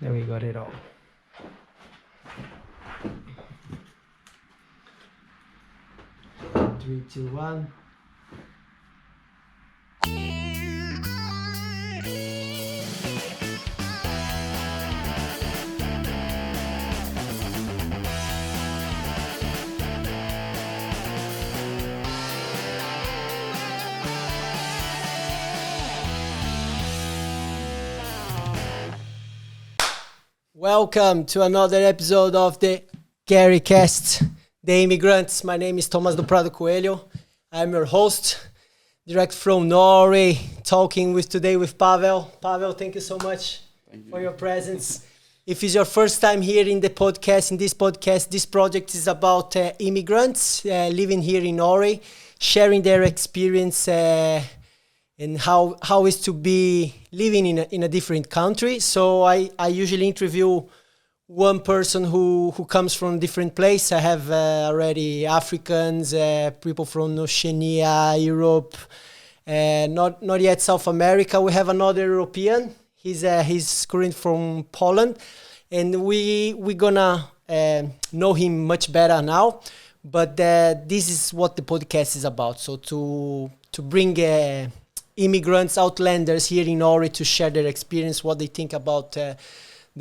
There we got it all. 3, 2, 1. Welcome to another episode of the GUERICAST, the Immigrants. My name is Tomas do Prado Coelho. I'm your host, direct from Norway, talking today with Pawel. Pawel, thank you so much for your presence. If it's your first time here in this podcast, this project is about immigrants living here in Norway, sharing their experience and how is to be living in a different country. So I usually interview one person who comes from a different place. I have already Africans, people from Oceania, Europe, not yet South America. We have another European. He's currently from Poland, and we're gonna know him much better now. But this is what the podcast is about. So to bring immigrants, outlanders here in Norway to share their experience, what they think about the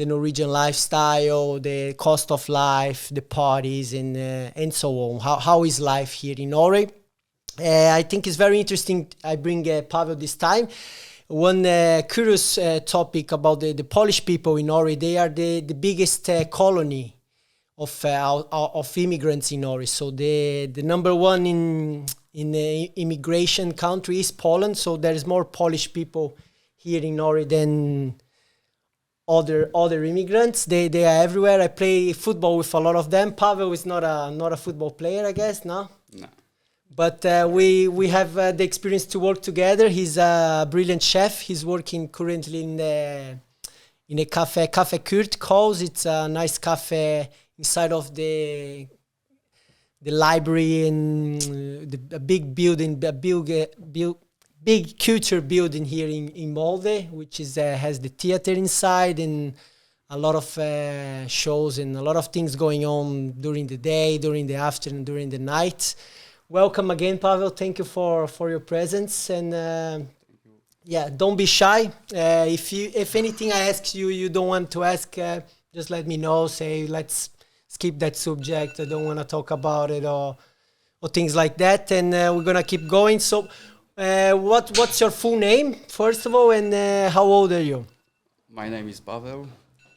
Norwegian lifestyle, the cost of life, the parties, and so on. How is life here in Norway? I think it's very interesting. I bring Pawel this time. One curious topic about the Polish people in Norway. They are the biggest colony of immigrants in Norway. So the number one in the immigration country is Poland, so there is more Polish people here in Norway than other immigrants. They are everywhere. I play football with a lot of them. Pawel is not a football player, I guess, no? No. But we have the experience to work together. He's a brilliant chef. He's working currently in a cafe Kurt calls. It's a nice cafe inside of the library and a big building, big culture building here in Molde, which has the theater inside and a lot of shows and a lot of things going on during the day, during the afternoon, during the night. Welcome again, Pawel. Thank you for your presence, and yeah, don't be shy. If anything I ask you don't want to ask, just let me know. Say let's skip that subject. I don't want to talk about it or things like that. And we're gonna keep going. So, what's your full name, first of all, and how old are you? My name is Pawel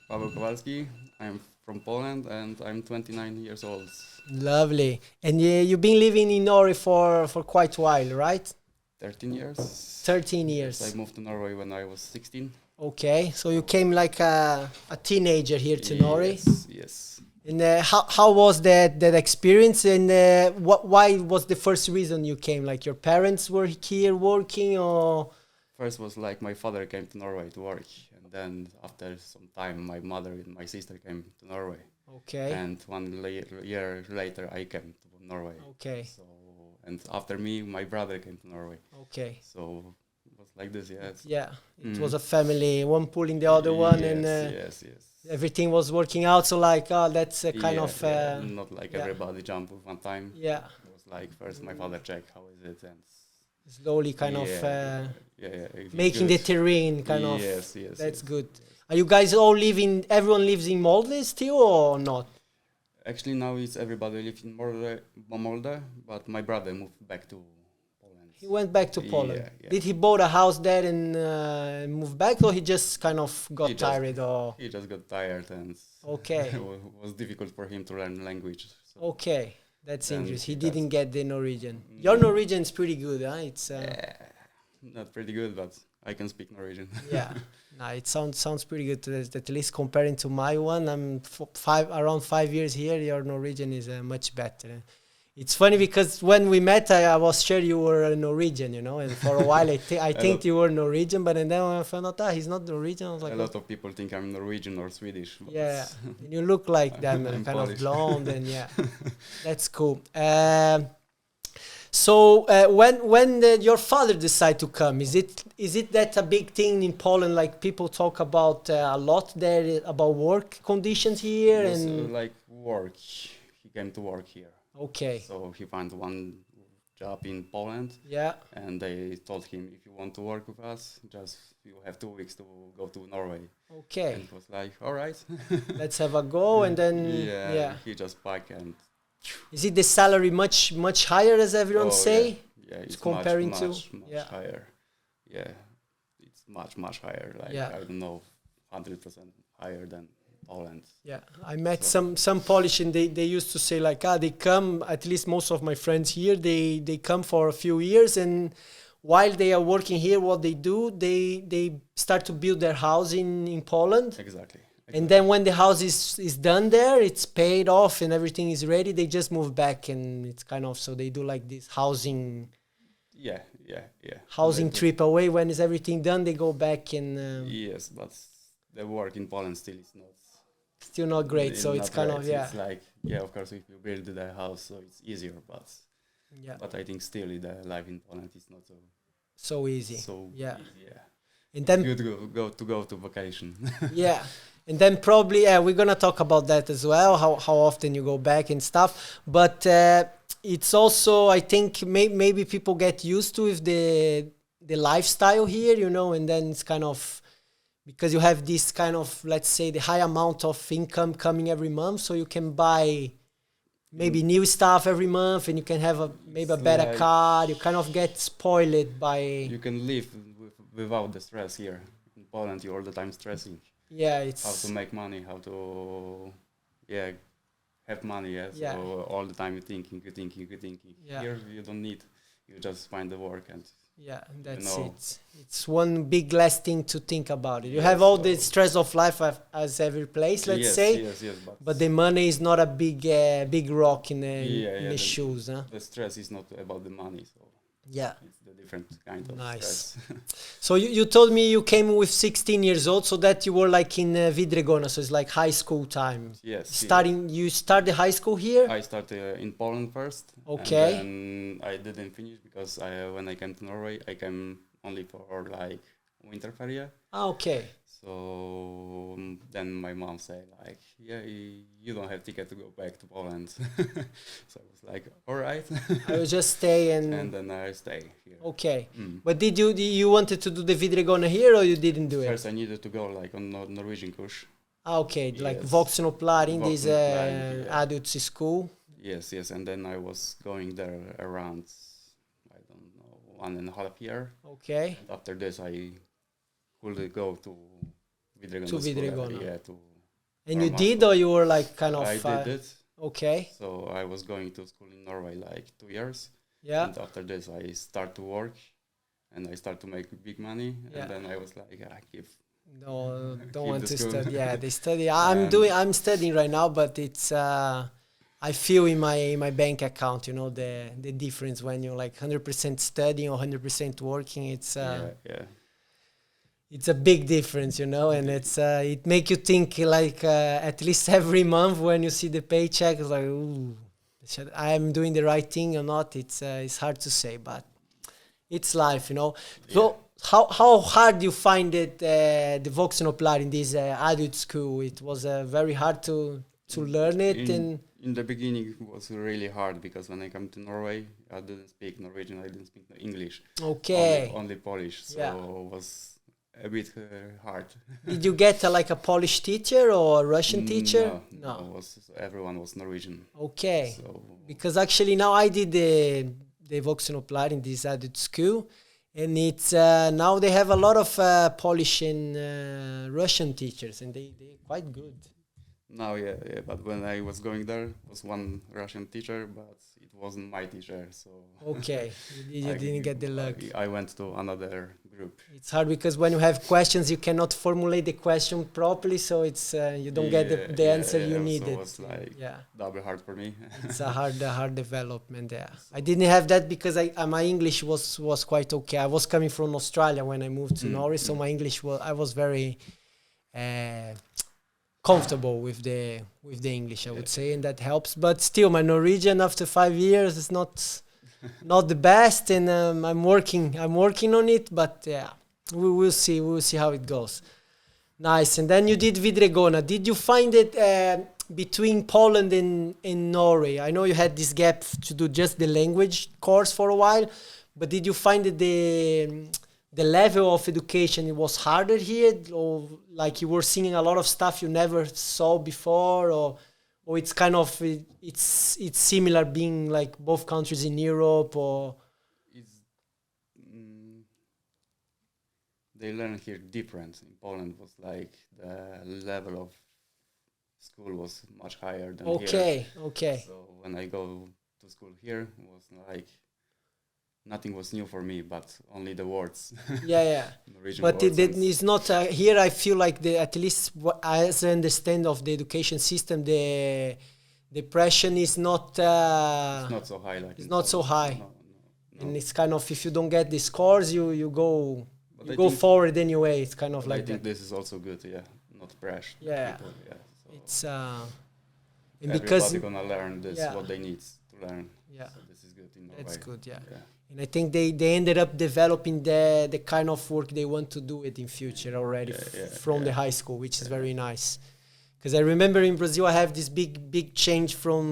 Kowalski. I'm from Poland and I'm 29 years old. Lovely. And you've been living in Norway for quite a while, right? 13 years. 13 years. I moved to Norway when I was 16. Okay, so you came like a teenager here to Norway. Yes. And how was that experience? And why was the first reason you came? Like your parents were here working, or? First was like my father came to Norway to work, and then after some time my mother and my sister came to Norway. Okay. And year later I came to Norway. Okay. So, and after me my brother came to Norway. Okay. So it was like this, yes. Yeah, it was a family, one pulling the other one, and yes. everything was working out. So like, that's a kind of not like everybody jump at one time. Yeah. It was like first my father checked how is it, and slowly kind of making good. the terrain kind of. Yes. That's good. Are you guys all living? Everyone lives in Molde still, or not? Actually, now it's everybody lives in Molde, but my brother moved back to Poland. He went back to Poland. Yeah. Did he bought a house there and move back, or he just kind of got tired? Or He just got tired, and okay, it was difficult for him to learn language. So okay, that's then interesting. He he didn't get the Norwegian. Your Norwegian is pretty good, huh? It's not pretty good, but I can speak Norwegian. yeah. No, it sounds pretty good. At least comparing to my one, I'm around 5 years here. Your Norwegian is much better. It's funny because when we met, I was sure you were a Norwegian, and for a while I think you were Norwegian, but then when I found out he's not Norwegian, I was like, a lot of people think I'm Norwegian or Swedish. Yeah, and you look like them, kind Polish. of blonde, and yeah, that's cool. So when your father decided to come, is it that a big thing in Poland? Like people talk about a lot there about work conditions here It was, and like work. He came to work here. okay, So he found one job in Poland, yeah, and they told him, if you want to work with us, just you have 2 weeks to go to Norway. okay, And he was like, all right. let's have a go, and then Yeah, he just packed and is it the salary much higher as everyone say? yeah, it's comparing much, to much yeah. higher. Yeah, it's much higher. Like Yeah. I don't know, 100% higher than Poland. Yeah, I met some Polish and they used to say like, they come, at least most of my friends here, they come for a few years and while they are working here, what they do, they start to build their house in Poland. Exactly. And then when the house is done there, it's paid off and everything is ready, they just move back and it's kind of, so they do like this housing Yeah. trip away. When is everything done, they go back and... yes, but the work in Poland still is not... Still not great, so it's kind great. of, yeah. It's like, yeah, of course, if you build the house, so it's easier, but I think still the life in Poland is not so easy. So yeah. easy, yeah. And then good to go to vacation. yeah. And then probably, we're going to talk about that as well, how often you go back and stuff. But it's also, I think, maybe people get used to with the lifestyle here, you know, and then it's kind of, because you have this kind of, let's say, the high amount of income coming every month, so you can buy maybe new stuff every month and you can have maybe a better like car. You kind of get spoiled by... You can live without the stress here. In Poland, you're all the time stressing. Yeah, it's... How to make money, how to, have money, yeah. So Yeah. all the time you're thinking. Yeah. Here, you don't need. You just find the work and... Yeah, that's you know. it. It's one big less thing to think about it. You have all the stress of life as every place, let's say. Yes, but the money is not a big rock in the shoes, huh? The stress is not about the money, so yeah, it's the different kind of nice. stress. So you told me you came with 16 years old, so that you were like in Vidregona, so it's like high school time. Yes. You started high school here? I started in Poland first. Okay. And then I didn't finish because when I came to Norway, I came only for like winter feria. Okay. So then my mom said like, yeah, you don't have ticket to go back to Poland. So I was like, all right. I will just stay and then I stay here. Okay. But did you wanted to do the Vidregona here or you didn't do it? First I needed to go like on Norwegian kurs. Okay, like Yes. voksenopplæring, this Voksenopplæring, yeah. adult school. Yes, and then I was going there around, I don't know, 1.5 years. Okay. And after this I could go to Vidregona. To Vidregona. Yeah, And you did, or you were like kind of... I did it. Okay. So I was going to school in Norway like 2 years. Yeah. And after this I start to work and I start to make big money. Yeah. And then I was like, No, don't keep want the to school. study. Yeah, they study. I'm studying right now, but it's I feel in my bank account, you know, the difference when you're like 100% studying or 100% working. It's It's a big difference, you know, and it's it make you think like at least every month when you see the paycheck, it's like, ooh, I'm doing the right thing or not. It's hard to say, but it's life, you know. So how hard you find it the voksenopplæring in this adult school? It was very hard to learn it. In the beginning it was really hard because when I came to Norway I didn't speak Norwegian, I didn't speak English. Okay. Only Polish, so it was a bit hard. Did you get like a Polish teacher or a Russian teacher? No. Everyone was Norwegian. Okay. So because actually now I did the voksenopplæring in this adult school, and it's now they have a lot of Polish and Russian teachers, and they're quite good. Now, but when I was going there, was one Russian teacher, but it wasn't my teacher, so... Okay, you didn't get the luck. I went to another group. It's hard because when you have questions, you cannot formulate the question properly, so it's you don't get the answer you needed. So it was like double hard for me. It's a hard development, yeah. I didn't have that because my English was quite okay. I was coming from Australia when I moved to Norway, so my English I was very... comfortable with the English, I would say, and that helps. But still, my Norwegian after 5 years is not not the best, and I'm working on it. But yeah, we'll see. We'll see how it goes. Nice. And then you did Vidregona. Did you find it between Poland and Norway? I know you had this gap to do just the language course for a while, but did you find that the level of education, it was harder here, or like you were seeing a lot of stuff you never saw before, or it's kind of it's similar being like both countries in Europe, or It's, they learn here different. In Poland was like the level of school was much higher than here. Okay. So when I go to school here, it was like nothing was new for me, but only the words. Yeah. Norwegian But words it's not here. I feel like at least as I understand of the education system, the pressure is not. it's not so high. Like it's not so high, no. and it's kind of, if you don't get the scores, you go But you I go think- forward anyway. It's kind of But like I think that. this is also good. Yeah, not pressure. Yeah. People, yeah. So It's and everybody because gonna learn this yeah. what they need to learn. Yeah. So this is good in Norway. That's good. Yeah. Yeah. And I think they ended up developing the kind of work they want to do it in future already from the high school, which is very nice. Because I remember in Brazil, I have this big change from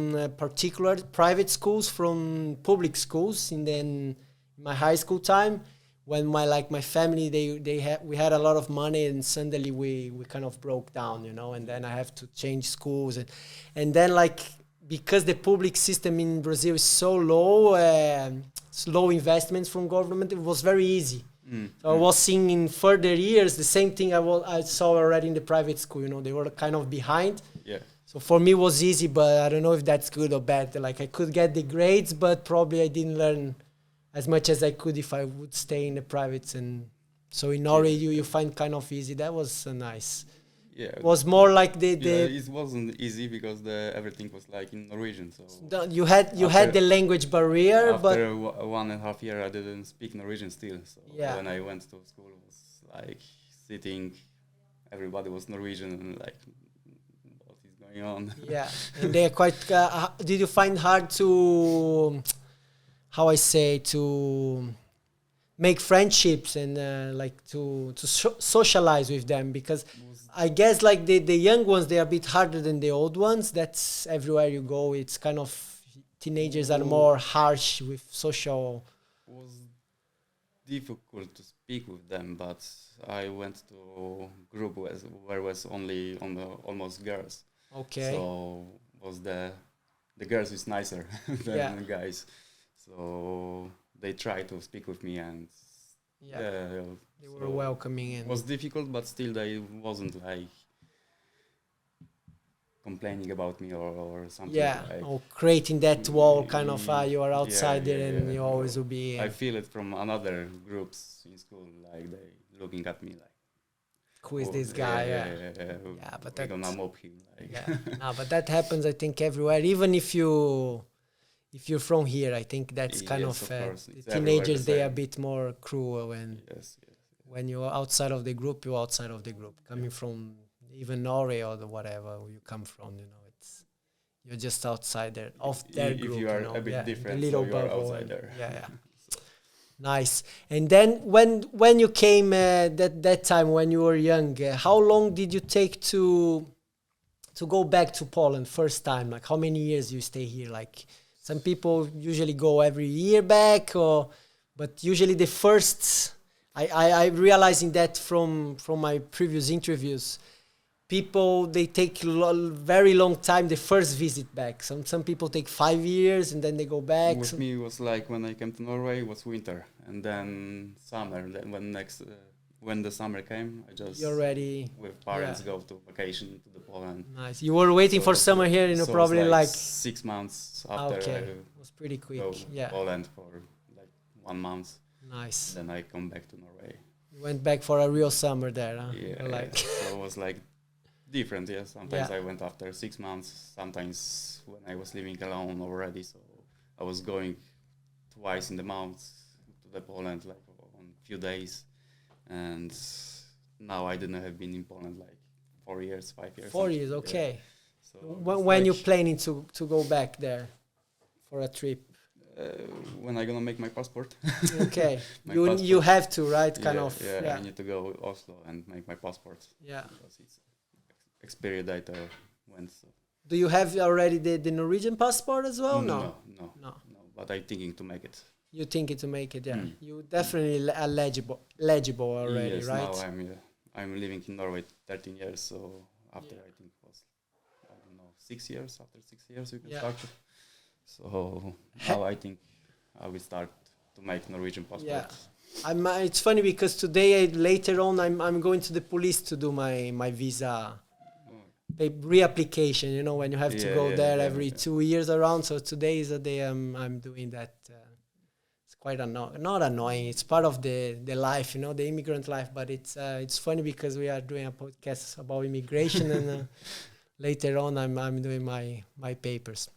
particular private schools from public schools. And then my high school time, when my family, we had a lot of money, and suddenly we kind of broke down, and then I have to change schools. And then because the public system in Brazil is so low, slow investments from government, it was very easy. So I was seeing in further years the same thing I saw already in the private school. They were kind of behind. Yeah. So for me it was easy, but I don't know if that's good or bad. Like I could get the grades, but probably I didn't learn as much as I could if I would stay in the privates. And so in Norway you find kind of easy. That was nice. Yeah. It was more like it wasn't easy because everything was like in Norwegian. So you had the language barrier, after but 1.5 years, I didn't speak Norwegian still. So Yeah. when I went to school, it was like sitting, everybody was Norwegian, and like, what is going on? yeah, and they're quite. Did you find hard to, how I say, to make friendships and to socialize with them? Because I guess like the young ones, they're a bit harder than the old ones. That's everywhere you go. It's kind of, teenagers are more harsh with social. It was difficult to speak with them, but I went to group where was only almost girls. Okay. So was the girls is nicer than the guys. So they tried to speak with me, and they were welcoming. It was difficult, but still they wasn't like complaining about me or something. Yeah, like, or creating that wall, kind of you are outsider and you always will be. I feel it from another groups in school, like they looking at me like, who is this guy? Yeah, but we're gonna mob him. Like. Yeah, no, but that happens, I think, everywhere. Even if you're from here, I think that's kind Yes, of the teenagers. They are a same. bit more cruel, and Yes. when you're outside of the group, you're outside of the group. Coming from even Norway or whatever you come from, you're just outsider of their If group. you are a bit different, the little so you are bubble. outsider. Yeah. Nice. And then when you came that time when you were young, how long did you take to go back to Poland first time? Like how many years you stay here? Like some people usually go every year back, but usually the first. I realizing that from my previous interviews, people they take very long time the first visit back. Some people take 5 years and then they go back. With me, it was like when I came to Norway, it was winter, and then summer. Then when the summer came, I just You're ready with parents go to vacation to the Poland. Nice. You were waiting for summer here, so probably it's like 6 months after it was pretty quick. go to Yeah, Poland for like 1 month. nice. Then I come back to Norway. You went back for a real summer there, huh? Yeah, so it was like different. Yeah, sometimes Yeah. I went after 6 months. Sometimes when I was living alone already, so I was going twice in the month to the Poland, like on few days. And now I didn't have been in Poland like 4 years, 5 years. 4 years, Yeah. okay. So When you planning to go back there for a trip? when I gonna make my passport. Okay, My you passport. have to, right? Kind Yeah, of. yeah, I need to go Oslo and make my passport. Yeah. Because it's expiry date went. So. Do you have already the Norwegian passport as well? No. No. But I'm thinking to make it. You thinking to make it? Yeah. You definitely are legible already, yes, right? now I'm living in Norway 13 years. So after I think it was 6 years. After 6 years we can start. So now I think I will start to make Norwegian passport. Yeah. It's funny because today later on I'm going to the police to do my visa reapplication. You know, when you have to go there every 2 years around. So today is the day I'm doing that. It's quite not annoying. It's part of the life, you know, the immigrant life. But it's funny because we are doing a podcast about immigration and later on I'm doing my papers.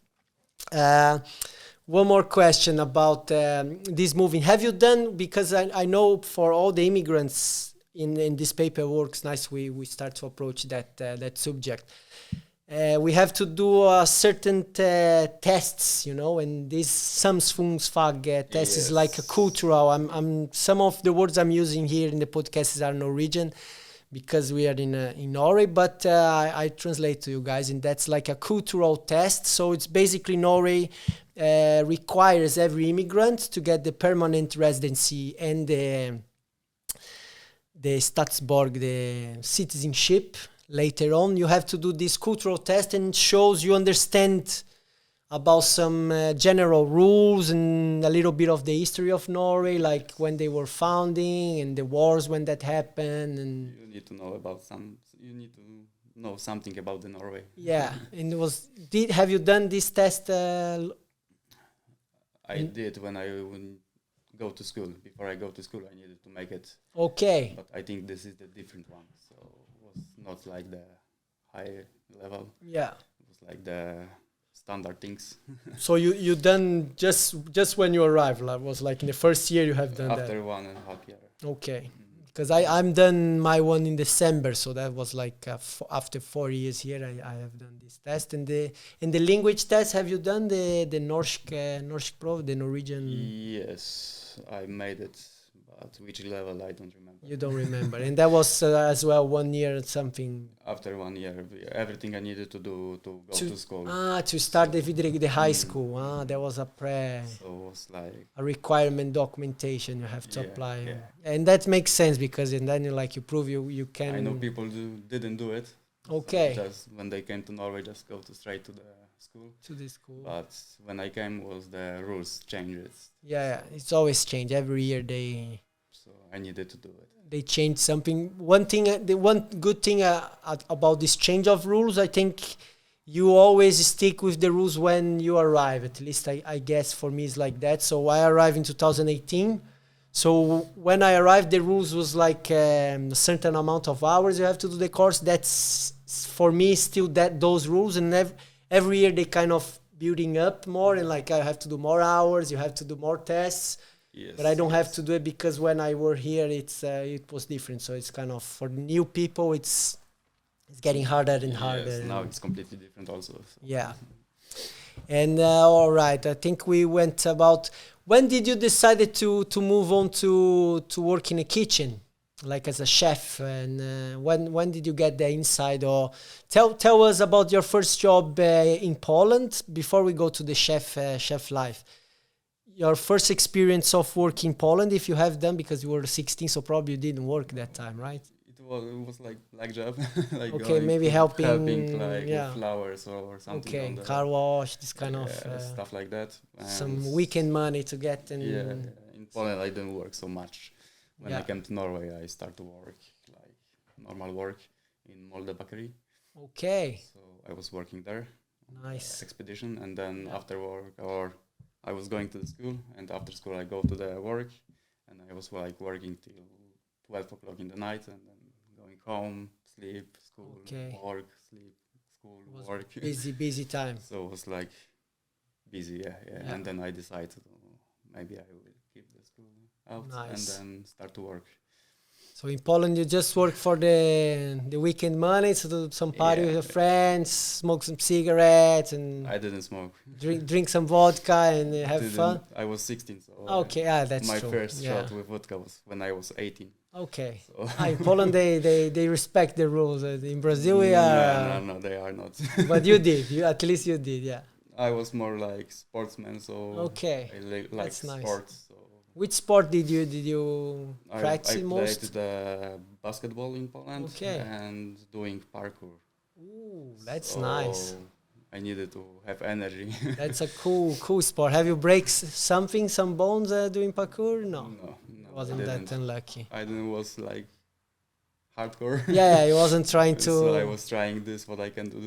One more question about this moving. Have you done, because I know for all the immigrants in this paperwork, nice we start to approach that subject. We have to do certain tests, you know, and this samfunnsfag test is like a cultural. Some of the words I'm using here in the podcast are Norwegian because we are in Norway, but I translate to you guys, and that's like a cultural test. So it's basically Norway requires every immigrant to get the permanent residency and the Statsborg, the citizenship. Later on, you have to do this cultural test, and it shows you understand about some general rules and a little bit of the history of Norway, like when they were founding and the wars when that happened. And you need to know about you need to know something about the Norway. Yeah, and have you done this test? I did when I go to school. Before I go to school, I needed to make it. Okay. But I think this is the different one, so it was not like the high level. Yeah. It was like the standard things. So you done just when you arrived, like, was like in the first year you have done after 1.5 years. Okay, because I'm done my one in December, so that was like after 4 years here I have done this test. And the language test, have you done the norsk prov, the Norwegian? Yes, I made it, but which level I don't remember. You don't remember, and that was as well 1 year and something. After 1 year, everything I needed to do to go to school. To start the high school. That was So it was like a requirement documentation you have to apply. Yeah. And that makes sense because then you prove you can. I know people didn't do it. Okay. So just when they came to Norway, just go straight to the school. To the school. But when I came, the rules changed. Yeah, it's always changed every year. So I needed to do it. They changed something. One good thing about this change of rules, I think you always stick with the rules when you arrive. At least I guess for me it's like that. So I arrived in 2018. So when I arrived, the rules was like a certain amount of hours you have to do the course. That's for me still those rules, and every year they kind of building up more, and like I have to do more hours. You have to do more tests. Yes, but I don't have to do it because when I were here, it was different. So it's kind of for new people, it's getting harder and harder. Yes, now it's completely different also. So. Yeah. And all right, I think we went about. When did you decide to move on to work in a kitchen, like as a chef? And when did you get the inside? Or tell us about your first job in Poland before we go to the chef life. Your first experience of work in Poland, if you have done, because you were 16, so probably you didn't work that time, right? It was like black job. Like okay, maybe helping like with flowers or something. Okay, car wash, this kind of stuff like that. And some weekend money to get. And in Poland I didn't work so much. When I came to Norway, I started to work like normal work in Molde bakery. Okay. So I was working there. Nice. Expedition, and then after work I was going to the school, and after school I go to the work, and I was like working till 12 o'clock in the night, and then going home, sleep, school, work, sleep, school, work. Busy time. So it was like busy, yeah. And then I decided maybe I will keep the school out and then start to work. So in Poland, you just work for the weekend money, so do some party with your friends, smoke some cigarettes, and I didn't smoke. drink some vodka and have fun. I was 16, so Okay, that's my true. first shot with vodka was when I was 18. Okay. So In Poland, they respect the rules. In Brazil, we are. No, they are not. But you did. At least you did. Yeah. I was more like sportsman, so Okay. I like That's nice. sports. So Which sport did you practice I most? played the basketball in Poland and doing parkour. Ooh, that's So nice. I needed to have energy. That's a cool sport. Have you some bones doing parkour? No. Wasn't that unlucky? I didn't was like hardcore. Yeah, he wasn't trying to. So I was trying what I can do.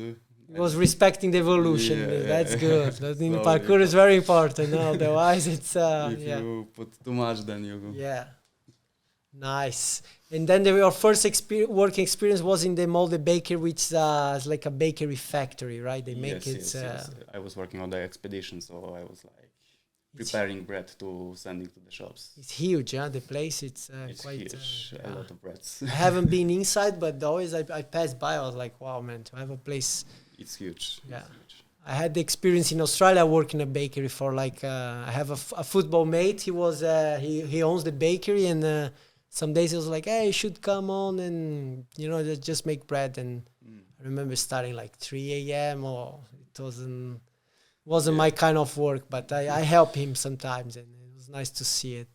He was respecting the evolution. That's good. That in So parkour is very important. No, otherwise it's if you put too much, then you go. Yeah. Nice. And then your first working experience was in the Molde bakery, which is like a bakery factory, right? They make Yes. I was working on the expedition, so I was like preparing bread to sending to the shops. It's huge, yeah. The place, it's quite huge. A lot of breads. I haven't been inside, but always I passed by. I was like, wow, man, to have a place. It's huge. Yeah. It's huge. I had the experience in Australia working in a bakery for like I have a football mate. He was he owns the bakery, and some days he was like, hey, you should come on and just make bread. And I remember starting like 3 a.m. or it wasn't my kind of work, but I help him sometimes, and it was nice to see it.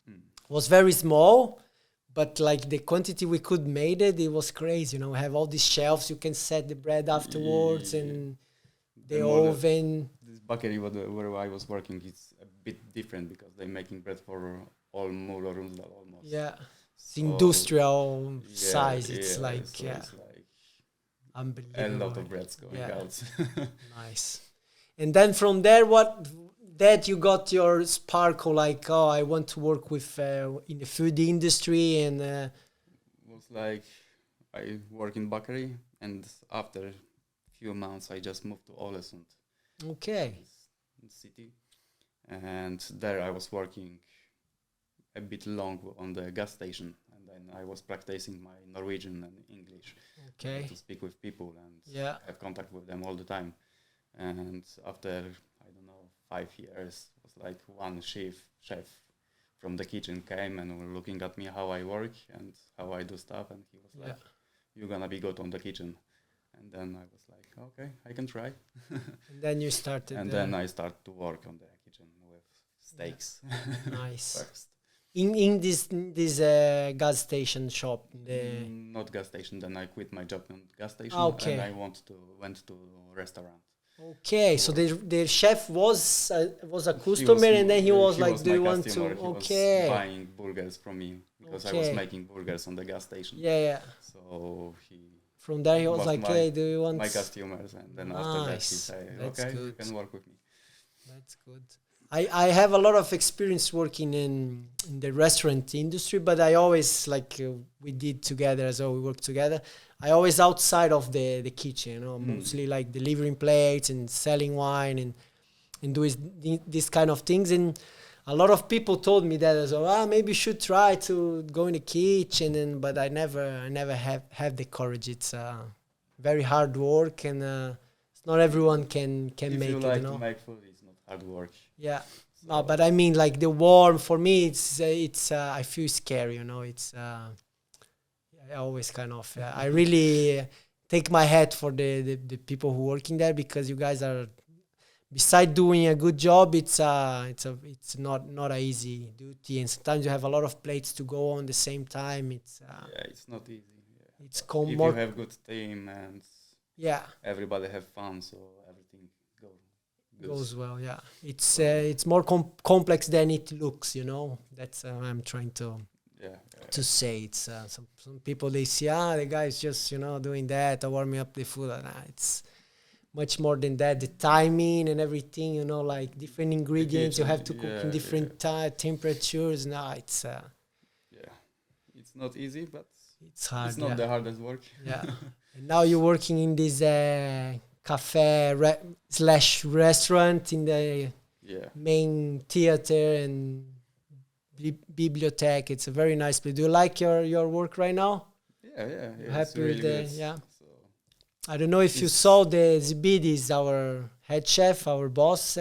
It was very small, but like the quantity we could made it was crazy. We have all these shelves, you can set the bread afterwards, and the oven. This bakery where I was working, it's a bit different because they're making bread for all Muller almost. Yeah, it's industrial size. It's like unbelievable. A lot of breads going out. Nice. And then from there, that you got your sparkle, like, oh, I want to work with in the food industry, and was like I work in bakery, and after a few months I just moved to Ålesund. Okay. City, and there I was working a bit long on the gas station, and then I was practicing my Norwegian and English. Okay. To speak with people and have contact with them all the time. And after 5 years, it was like one chef from the kitchen came and were looking at me how I work and how I do stuff, and he was like, "You're gonna be good on the kitchen." And then I was like, "Okay, I can try." And then you started. And then I started to work on the kitchen with steaks. Nice. First. In this gas station shop. Not gas station. Then I quit my job on gas station. Okay. And I went to restaurant. Okay, so the chef was a customer, and then he was like, "Do you want to?" Okay. He was buying burgers from me because I was making burgers on the gas station. Yeah. So from there he was like, "Hey, do you want?" My customers, and then after that he said, "Okay, you can work with me." That's good. I have a lot of experience working in the restaurant industry, but I always we did together as well. We worked together. I always outside of the kitchen, mostly like delivering plates and selling wine and doing these kind of things. And a lot of people told me that as well. Maybe you should try to go in the kitchen, but I never have the courage. It's very hard work, and not everyone can make it. If you like to make food, it's not hard work. Yeah. So no, but I mean, like the warm for me, it's I feel scary. It's. I always kind of I really take my hat for the people who working there, because you guys are, beside doing a good job, it's not a easy duty, and sometimes you have a lot of plates to go on the same time. It's not easy. Yeah. It's if you have good team and everybody have fun, so everything goes well. Yeah, it's more complex than it looks. That's I'm trying to. To say it's some people, they see the guy's just doing that or warming up the food. It's much more than that. The timing and everything, like different ingredients, you have to cook in different temperatures. No, it's it's not easy, but it's hard. It's not the hardest work. And now you're working in this cafe / restaurant in the main theater, and bibliothèque. It's a very nice place. Do you like your work right now? Yeah. Happy It's really with good. yeah. So I don't know if you saw the Zibidis, our head chef, our boss.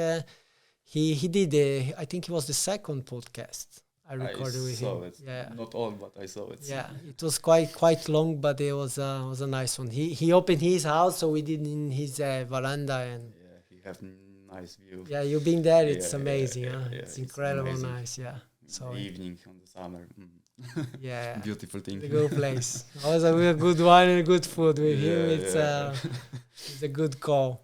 He did I think it was the second podcast I recorded with him. saw it. Yeah. Not all, but I saw it. Yeah, it was quite long, but it was a nice one. He opened his house, so we did in his veranda, and Yeah, he have nice view. yeah, you've been there. It's Yeah, amazing. yeah, huh? yeah, It's it's incredible, amazing. nice. Yeah. So In the evening on the summer. yeah, Beautiful thing. the good place. Always a good wine and good food with him. It's yeah. it's a good call.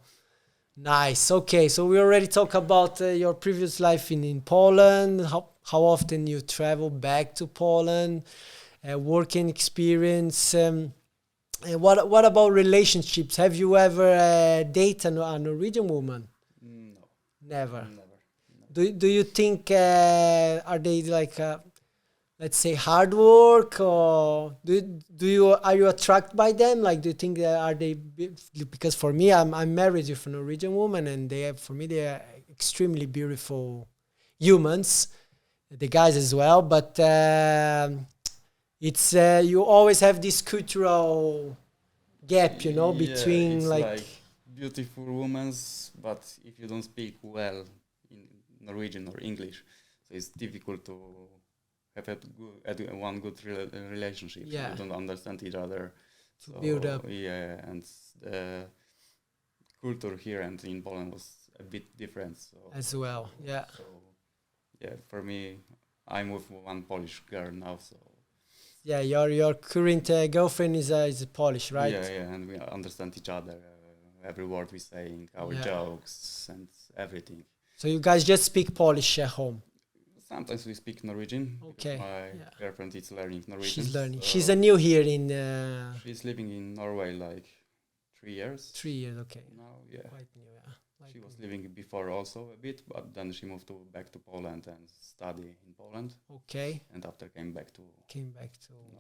Nice. Okay, so we already talked about your previous life in Poland. How often you travel back to Poland? Working experience. What about relationships? Have you ever dated a Norwegian woman? No, Never. never. Do you think are they like let's say hard work, or are you attracted by them? Like, do you think are they because for me I'm married with a Norwegian woman, and for me they are extremely beautiful humans, the guys as well, but it's you always have this cultural gap, between it's like beautiful women, but if you don't speak well in Norwegian or English, so it's difficult to have one good relationship. Yeah. You don't understand each other. To build up. Yeah, and the culture here and in Poland was a bit different. So as well. Yeah. So yeah, for me, I'm with one Polish girl now. So yeah, your current girlfriend is Polish, right? Yeah, and we understand each other. Every word we saying, our jokes and everything. So you guys just speak Polish at home? Sometimes we speak Norwegian. Okay. My girlfriend is learning Norwegian. She's learning. So She's a new here in. She's living in Norway like 3 years. 3 years, okay. Now, yeah. Quite new, yeah. She was living before also a bit, but then she moved back to Poland and study in Poland. Okay. And after came back to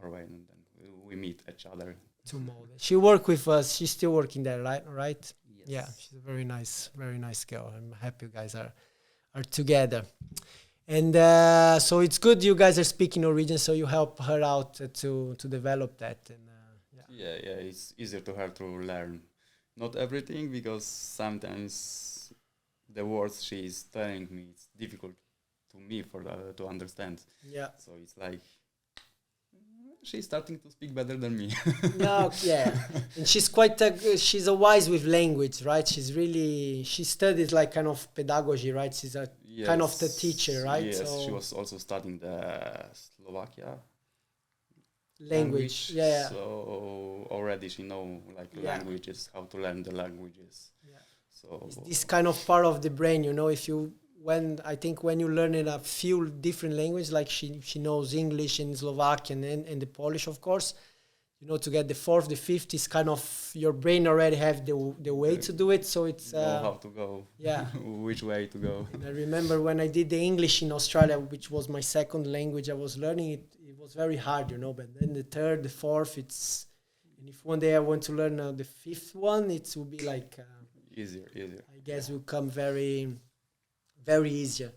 Norway, and then we meet each other. To Molde. She worked with us. She's still working there, right? Yes. Yeah, she's a very nice girl. I'm happy you guys are together. And so it's good you guys are speaking Norwegian, so you help her out to develop that. And yeah, it's easier to her to learn. Not everything, because sometimes the words she is telling me, it's difficult to me to understand. Yeah. So it's like she's starting to speak better than me. No, yeah, and she's she's a wise with language, right? She studies like kind of pedagogy, right? She's a kind of the teacher, right? Yes, so she was also studying the Slovakia language. Yeah. So already she know languages, how to learn the languages. Yeah. So it's this kind of part of the brain, if you when you learn in a few different languages, like she knows English and Slovakian and the Polish, of course, to get the fourth, the fifth is kind of your brain already have the way to do it. So it's know how to go. Yeah. Which way to go. And I remember when I did the English in Australia, which was my second language I was learning, it was very hard, but then the third, the fourth, and if one day I want to learn the fifth one, it will be like easier. I guess it will come very, very easier.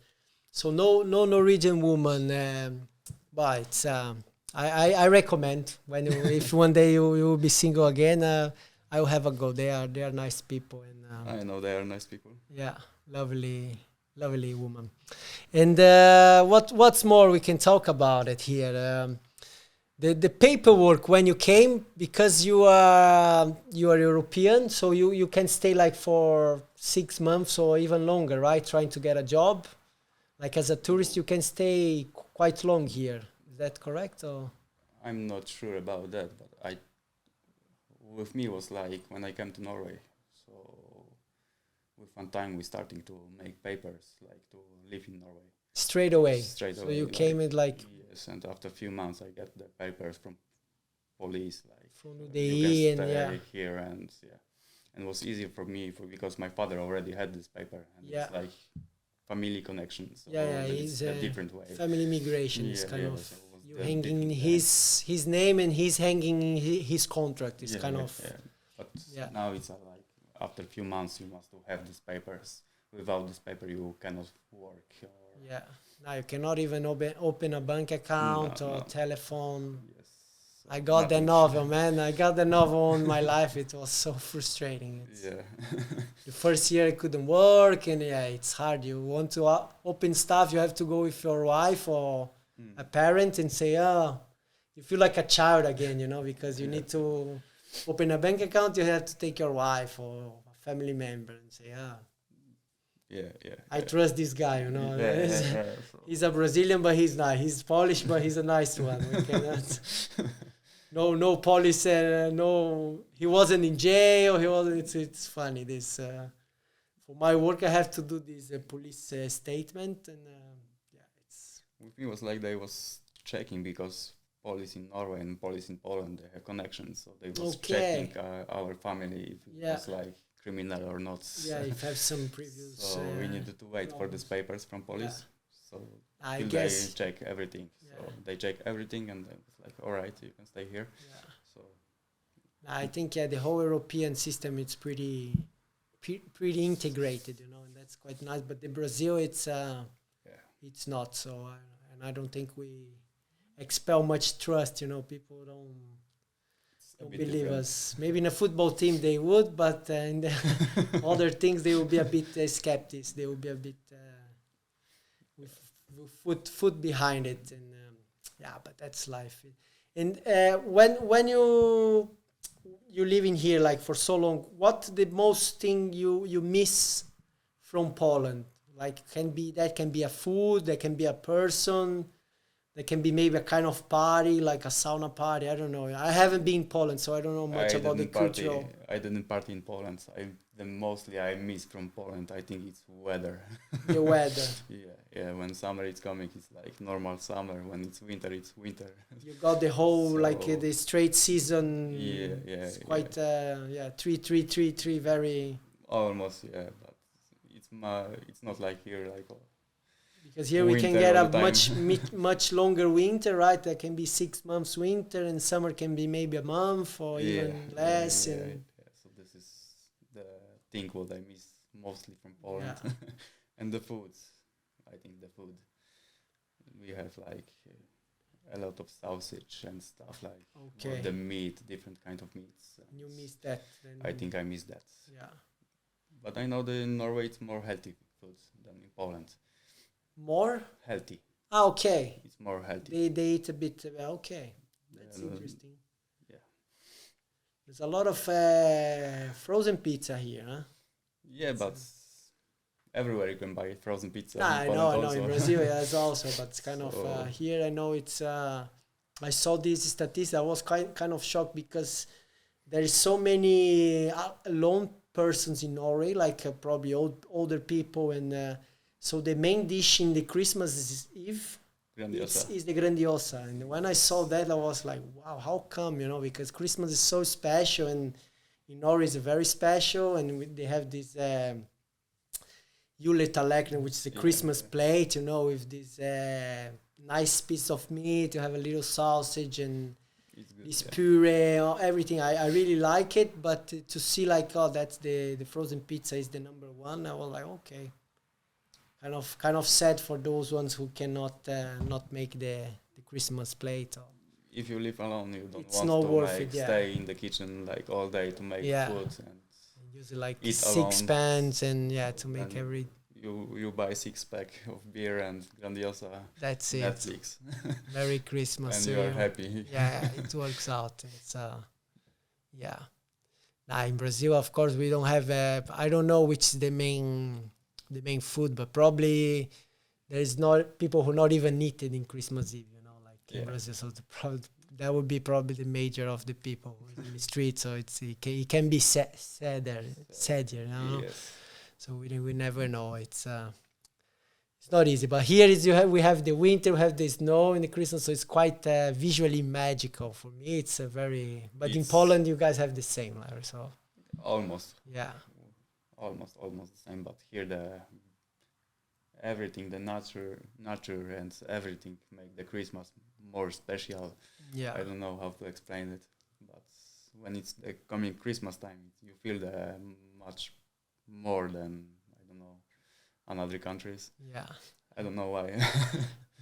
So no Norwegian woman, but it's, I recommend if one day you will be single again, I will have a go. They are nice people, and I know they are nice people. Yeah, lovely woman. And what's more we can talk about it here. The paperwork when you came, because you are European, so you can stay like for 6 months or even longer, right? Trying to get a job, like as a tourist, you can stay quite long here. Is that correct? Or I'm not sure about that, but with me was like when I came to Norway. So with one time we starting to make papers, like to live in Norway. Straight away. So you came in like. Yes, and after a few months I get the papers from police, like from you the can stay here, and and it was easier for me because my father already had this paper, and it's like family connections. So it's a different way. Family immigration is kind of so you hanging his name and he's hanging his contract. It's kind of. Yeah. But now it's like after a few months you must have these papers. Without this paper you cannot work. Now you cannot even open a bank account or telephone. Yes. So I got the nothing. novel, man. I got the novel in my life. It was so frustrating. Yeah. The first year I couldn't work, and yeah, it's hard. You want to open stuff, you have to go with your wife or a parent and say, oh, you feel like a child again, you know, because you need to open a bank account, you have to take your wife or a family member and say, I trust this guy, you know. He's a Brazilian, but he's not. He's Polish, but he's a nice one. We cannot. No police. No, he wasn't in jail. He wasn't. It's funny. This for my work, I have to do this police statement, and it's. With me, it was like they was checking because police in Norway and police in Poland, they have connections, so they was checking our family if it was like criminal or not. Yeah, if have some previous. So we needed to wait for these papers from police. So I guess they check everything. So they check everything, and then it's like, all right, you can stay here. Yeah. So I think the whole European system it's pretty integrated, you know, and that's quite nice. But the Brazil, it's not so, and I don't think we expel much trust. You know, people don't believe us. Maybe in a football team they would, but in the other things they will be a bit skeptics. They will be a bit with foot behind it, and but that's life. And when you live in here like for so long, what's the most thing you miss from Poland? Like can be a food, that can be a person. There can be maybe a kind of party, like a sauna party. I don't know. I haven't been in Poland, so I don't know much about the cultural. I didn't party in Poland. The mostly I miss from Poland, I think it's weather. The weather. Yeah. When summer is coming, it's like normal summer. When it's winter. You got the whole the straight season. Yeah. It's quite 3 very. Almost, but it's not like here like. Because here we can get a much longer winter, right? There can be 6 months winter, and summer can be maybe a month or even less. So this is the thing what I miss mostly from Poland, and the foods. I think the food we have like a lot of sausage and stuff like the meat, different kind of meats. You miss that. I think I miss that. Yeah. But I know that in Norway it's more healthy food than in Poland. More healthy. Okay. It's more healthy. They eat a bit. Okay, that's interesting. Yeah. There's a lot of frozen pizza here, huh? Yeah, but everywhere you can buy frozen pizza. I know. In Brazil, there's also, but it's kind of here. I know it's. I saw this statistic. I was kind of shocked because there is so many alone persons in Norway, like probably older people and. So the main dish in the Christmas Eve is the grandiosa. And when I saw that, I was like, wow, how come, you know, because Christmas is so special and in Norway it's very special. And they have this juletallerken, which is a Christmas plate, you know, with this nice piece of meat. You have a little sausage and this puree, everything. I really like it. But to see like, that's the frozen pizza is the number one, I was like, okay. Kind of sad for those ones who cannot not make the Christmas plate. If you live alone, you don't want to stay in the kitchen like all day to make food and use like 6 pans and to make every. You buy 6-pack of beer and grandiosa. That's it. Netflix. Merry Christmas. And you're happy. Yeah, it works out. It's Now in Brazil, of course, we don't have. I don't know which is the main food, but probably there is not people who not even eat it in Christmas Eve, you know, like in Brazil. So that would be probably the major of the people who is in the street. So it can be sadder, you know. Yes. So we never know. It's not easy. But here we have the winter, we have the snow in the Christmas, so it's quite visually magical for me. It's a very. But in Poland, you guys have the same, Larry. So almost. Yeah. Almost the same, but here everything, the nature and everything make the Christmas more special. Yeah. I don't know how to explain it, but when it's the coming Christmas time, you feel much more than, I don't know, in other countries. Yeah. I don't know why.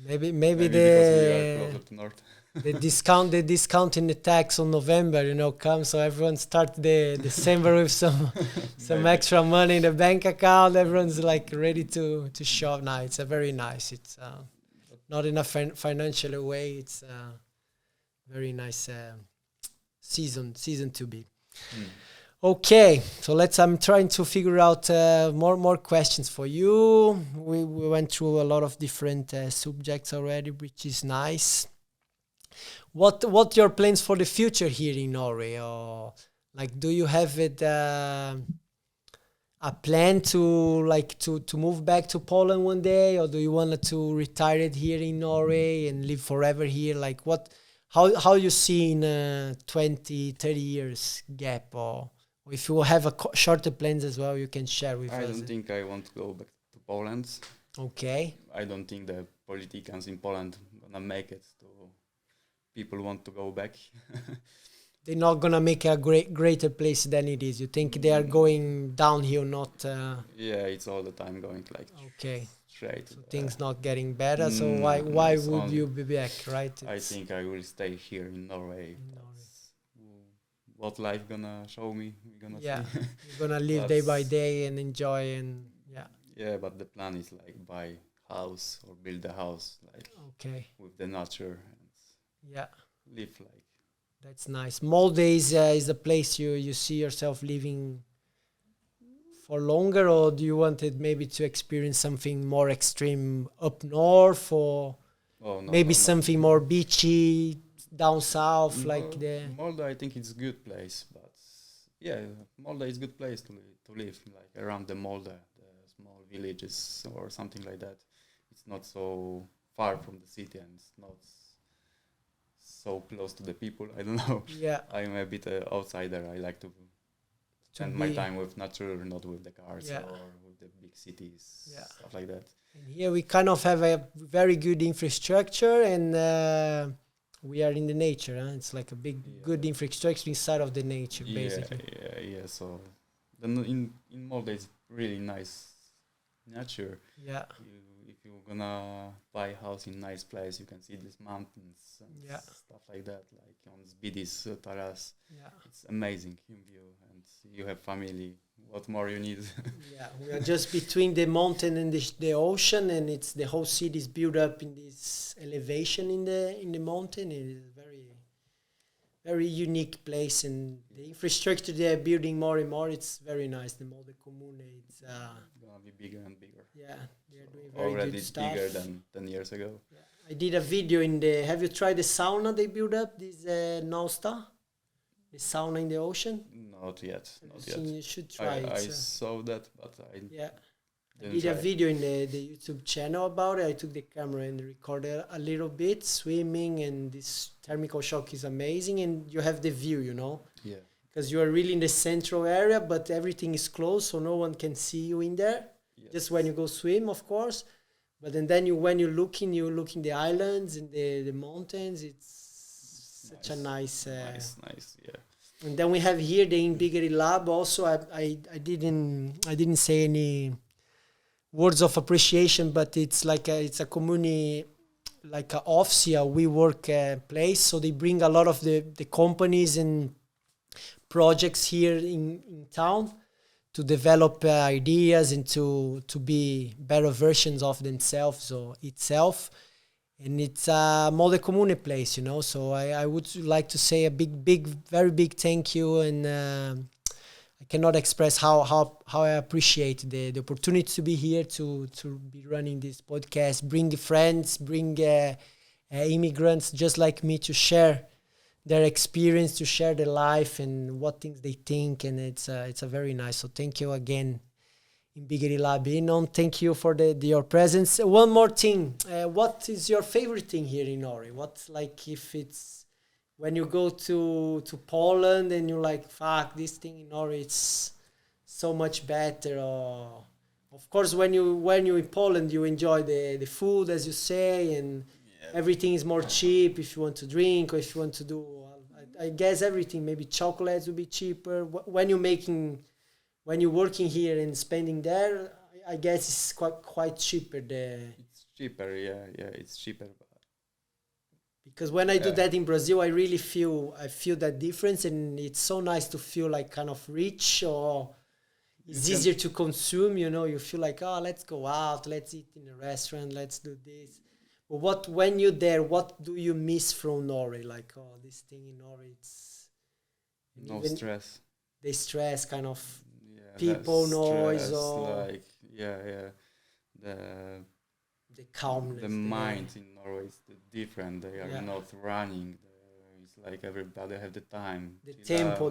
Maybe Maybe because we are closer to north. the discount in the tax on November, comes, so everyone start the December with some extra money in the bank account. Everyone's like ready to shop now. It's a very nice. It's not in a financial way. It's a very nice season to be. Okay, so I'm trying to figure out more questions for you. We went through a lot of different subjects already, which is nice. What your plans for the future here in Norway? Or do you have a plan to move back to Poland one day, or do you want to retire it here in Norway and live forever here? How you see in 20, 30 years gap, or if you have shorter plans as well, you can share with us. I don't think I want to go back to Poland. Okay. I don't think the politicians in Poland gonna make it. People want to go back. They're not gonna make a greater place than it is. You think they are going downhill, not? Yeah, it's all the time going straight. So things not getting better. So why would you be back, right? I think I will stay here in Norway. What life gonna show me? We're gonna see. You're gonna live day by day and enjoy Yeah, but the plan is buy house or build a house with the nature and live That's nice. Molde is a place you see yourself living for longer, or do you want it maybe to experience something more extreme up north, or something more beachy down south, Molde, I think it's a good place, but Molde is a good place to live, around the Molde, the small villages or something like that. It's not so far from the city and it's not so close to the people. I don't know. Yeah. I'm a bit outsider. I like to spend my time with nature, not with the cars or with the big cities, stuff like that. And here we kind of have a very good infrastructure, and we are in the nature. It's like a big, good infrastructure inside of the nature, basically. Yeah. So then in Molde, it's really nice nature. Yeah. If you're gonna buy a house in a nice place, you can see these mountains and stuff like that, on Zbidis terrace. Yeah. It's amazing view, and you have family. What more you need? We are just between the mountain and the ocean, and it's the whole city is built up in this elevation in the mountain. It is a very, very unique place, and the infrastructure they are building more and more. It's very nice. The Molde Kommune, it's gonna be bigger and bigger. Yeah, they're doing very already good stuff. Bigger than 10 years ago. Yeah. I did a video have you tried the sauna they built up? This Nausta? The sauna in the ocean? Not yet. You should try it. I saw that, but I did a video in the YouTube channel about it. I took the camera and recorded a little bit swimming, and this thermal shock is amazing, and you have the view, Yeah. Because you are really in the central area, but everything is closed, so no one can see you in there. Yes. Just when you go swim, of course. But then when you look in the islands and the mountains. It's such a nice, yeah. And then we have here the Imbigeri Lab. Also, I didn't say any words of appreciation, but it's it's a community, like a office, a WeWork place. So they bring a lot of the companies and projects here in town to develop ideas and to be better versions of themselves or itself. And it's a Molde Kommune place, So I would like to say a very big thank you, and I cannot express how I appreciate the opportunity to be here, to be running this podcast, bring friends, bring immigrants just like me to share their experience, to share their life and what things they think, and it's a very nice. So thank you again. Imbigeri Labinon, thank you for your presence. One more thing, what is your favorite thing here in Norway? What's if it's when you go to Poland and you're like, fuck, this thing in Norway, it's so much better. Or of course, when you're in Poland, you enjoy the food, as you say, and everything is more cheap if you want to drink or if you want to do. I guess everything, maybe chocolates will be cheaper. When you're working here and spending there, I guess it's quite cheaper. It's cheaper. Yeah, it's cheaper. But because when I do that in Brazil, I feel that difference, and it's so nice to feel like kind of rich, or it's easier to consume. You feel like, oh, let's go out, let's eat in a restaurant, let's do this. But when you're there, what do you miss from Norway? Like, oh, this thing in Norway, it's no stress. They stress kind of Yeah, people stress, noise, or like the calmness. the mind in Norway is different. They are Yeah. not running. It's like everybody have the time. The tempo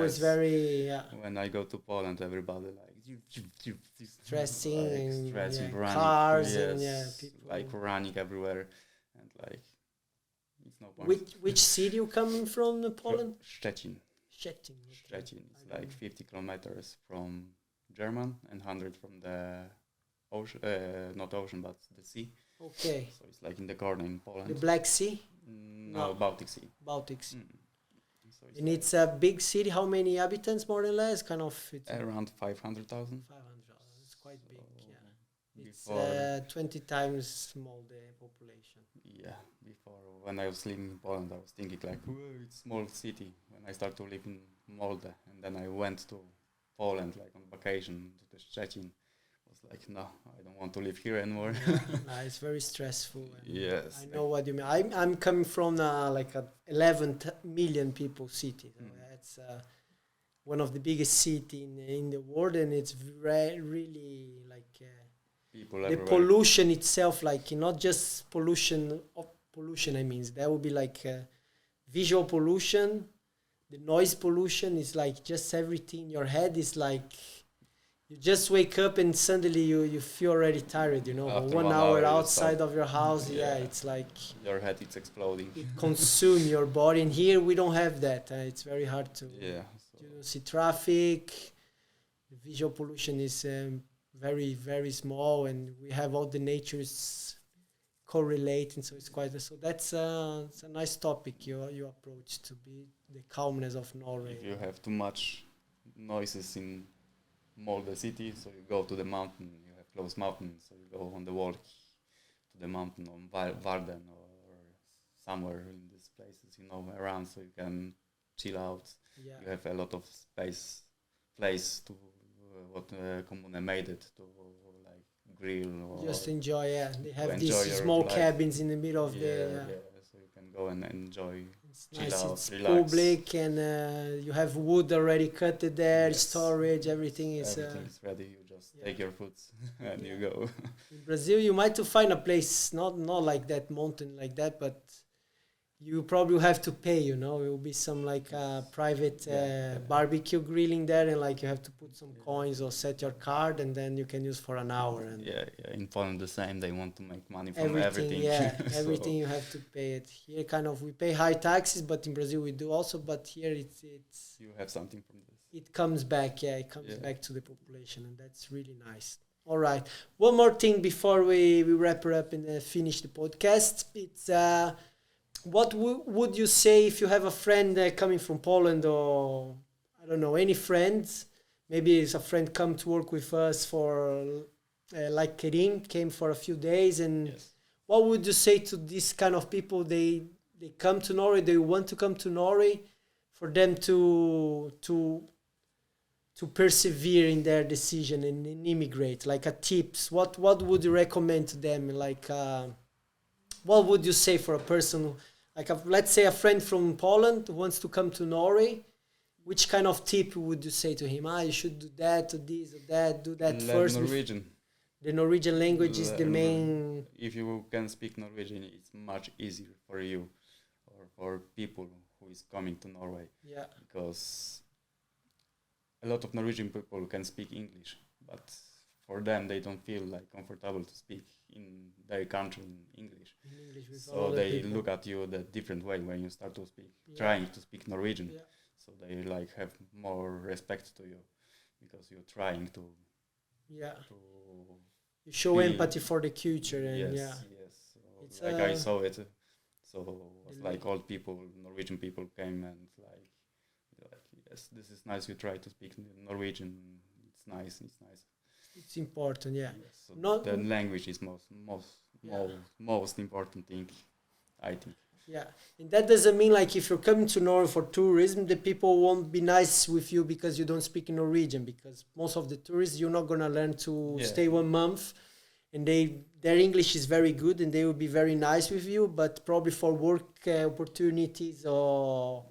is Yes. very When I go to Poland, everybody like stressing, like and stressing, running. cars, Yes, and people. like running everywhere, and like it's no point. Which city you coming from, Poland? Szczecin. Szczecin. Szczecin is like 50 kilometers from German and 100 from the ocean, not ocean, but the sea. Okay. So it's like in the corner in Poland. The Black Sea? No, Baltic Sea. Baltic Sea. So And it's a big city. How many inhabitants, more or less? Kind of. It's around 500,000. 500. It's quite big. Yeah. It's 20 times small the population. Yeah. Before, when I was living in Poland, I was thinking like, it's small city. When I started to live in Molde, and then I went to Poland like on vacation to the Szczecin. Was like, no, I don't want to live here anymore. It's very stressful. Yes. I know what you mean. I'm coming from like a 11 million people city. So that's one of the biggest city in the world, and it's really like people the everywhere. pollution itself, like not just pollution. I mean, that would be like visual pollution, the noise pollution is like just everything in your head is like. You just wake up and suddenly you feel already tired, After 1 hour outside of your house, it's like your head is exploding. it consumes your body. And here we don't have that. It's very hard to see traffic. The visual pollution is very, very small, and we have all the natures correlating. So it's quite. So that's it's a nice topic you approach, to be the calmness of Norway. If you have too much noises in Molde city, so you go to the mountain, you have close mountains, so you go on the walk to the mountain on Varden or somewhere in these places, around, so you can chill out. Yeah. You have a lot of place to what Commune made it to like grill or just enjoy. They have these enjoy small life. cabins in the middle of the. So you can go and enjoy. It's chill nice. out, It's relax. public, and you have wood already cut there. Yes. Storage, everything is. Everything is ready. You just take your foods and you go. In Brazil, you might to find a place not like that mountain like that, but you probably have to pay. It will be some like private barbecue grilling there, and like you have to put some coins or set your card, and then you can use for an hour. And In Poland the same. They want to make money from everything. Everything you have to pay it. Here, kind of, we pay high taxes, but in Brazil we do also. But here it's you have something from this. It comes back. It comes back to the population, and that's really nice. All right. One more thing before we wrap it up and finish the podcast. It's what would you say if you have a friend coming from Poland, or I don't know, any friends? Maybe it's a friend come to work with us for like Kerim came for a few days, and what would you say to this kind of people? They come to Norway, they want to come to Norway, for them to persevere in their decision and immigrate, like a tips. What would you recommend to them? Like what would you say for a person, like let's say a friend from Poland who wants to come to Norway? Which kind of tip would you say to him? You should do that, or this, or that, do that Learn first. Norwegian. The Norwegian language is the main. If you can speak Norwegian, it's much easier for you or for people who is coming to Norway. Yeah. Because a lot of Norwegian people can speak English, but for them they don't feel like comfortable to speak in their country in English. So they look at you the different way when you start to speak, trying to speak Norwegian. Yeah. So they like have more respect to you because you're trying to. Yeah. You show empathy for the culture, and yes. So like I saw it. So it was like old people, Norwegian people came and like yes, this is nice. You try to speak Norwegian. It's nice. It's important, yeah. So Not the language is most important thing, I think. Yeah, and that doesn't mean like if you're coming to Norway for tourism, the people won't be nice with you because you don't speak Norwegian. Because most of the tourists, you're not gonna learn to stay 1 month, and their English is very good, and they will be very nice with you. But probably for work opportunities or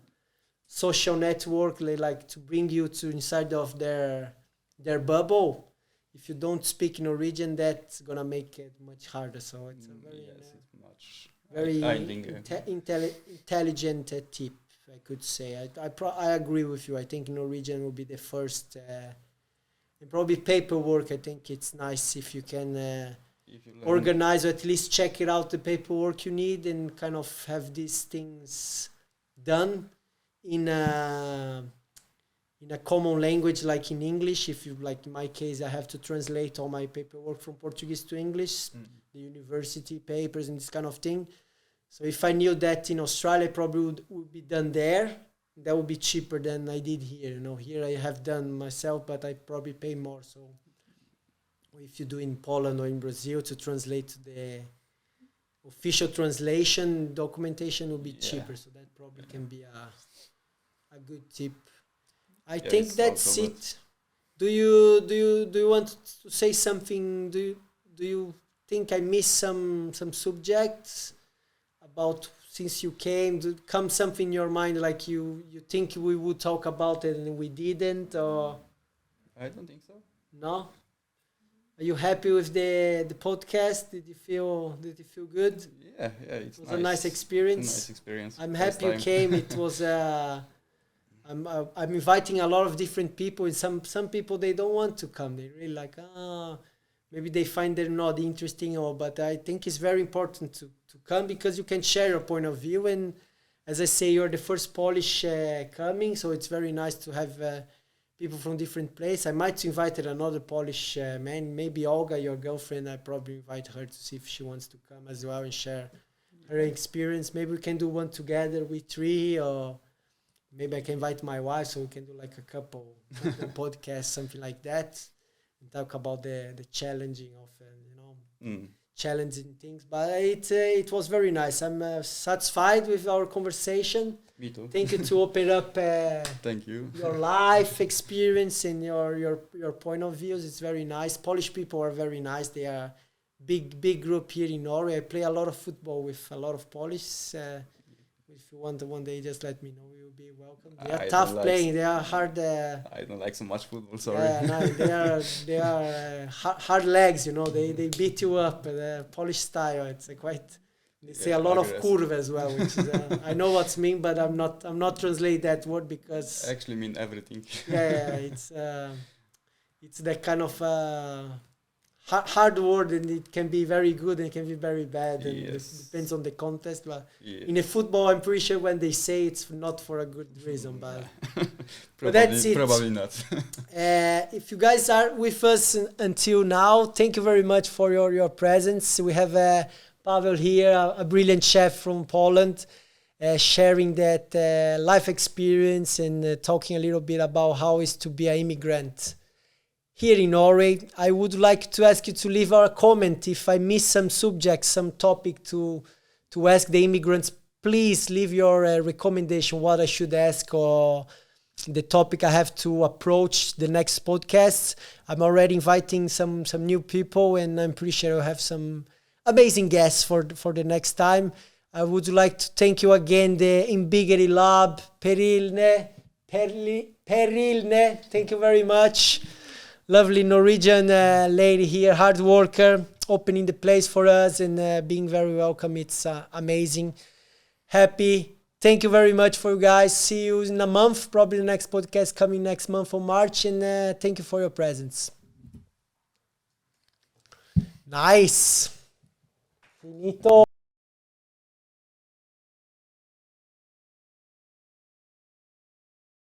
social network, they like to bring you to inside of their bubble. If you don't speak Norwegian, that's gonna make it much harder. So it's a very It's much. very I think, intelligent tip, I could say. I agree with you. I think Norwegian will be the first, and probably paperwork. I think it's nice if you can if you learn, organize or at least check it out the paperwork you need and kind of have these things done in a common language like in English. If you like in my case, I have to translate all my paperwork from Portuguese to English, the university papers and this kind of thing. So if I knew that in Australia, probably would be done there. That would be cheaper than I did here. You know, here I have done myself, but I probably pay more. So if you do in Poland or in Brazil to translate the official translation documentation will be cheaper. So that probably can be a good tip. I think that's it. Do you want to say something? Do you think I missed some subjects about since you came? Come something in your mind like you think we would talk about it and we didn't, or I don't think so. no? Are you happy with the podcast? Did you feel good? Yeah, it was a nice experience. It's a nice experience. I'm happy you came. It was I'm inviting a lot of different people, and some people they don't want to come. They really like maybe they find they're not interesting, but I think it's very important to come because you can share your point of view. And as I say, you're the first Polish coming, so it's very nice to have people from different places. I might invite another Polish man, maybe Olga, your girlfriend. I probably invite her to see if she wants to come as well and share her experience. Maybe we can do one together with 3, or maybe I can invite my wife so we can do like a couple podcast, something like that, and talk about the challenging of challenging things. But it was very nice. I'm satisfied with our conversation. Me too. Thank you to open up. Thank you. Your life experience and your point of views. It's very nice. Polish people are very nice. They are big group here in Norway. I play a lot of football with a lot of Polish. If you want one day, just let me know. We will be welcome. They are tough playing. They are hard. I don't like so much football. Sorry. Yeah, no, they are hard legs. You know, they beat you up. The Polish style. It's quite. They say a lot of curve as well, which is I know what's mean, but I'm not translate that word because actually mean everything. It's that kind of hard word, and it can be very good and it can be very bad, and it depends on the context. But in a football, I'm pretty sure when they say it's not for a good reason, but but that's it. Probably not. If you guys are with us until now, thank you very much for your presence. We have Pawel here, a brilliant chef from Poland, sharing that life experience and talking a little bit about how it is to be an immigrant here in Norway. I would like to ask you to leave a comment if I miss some subject, some topic to ask the immigrants. Please leave your recommendation, what I should ask or the topic I have to approach the next podcast. I'm already inviting some new people, and I'm pretty sure I'll have some amazing guests for the next time. I would like to thank you again, the Imbigeri Lab, Perilne. Thank you very much. Lovely Norwegian lady here, hard worker, opening the place for us and being very welcome. It's amazing. Happy. Thank you very much for you guys. See you in a month, probably the next podcast coming next month of March. And thank you for your presence. Nice. Finito.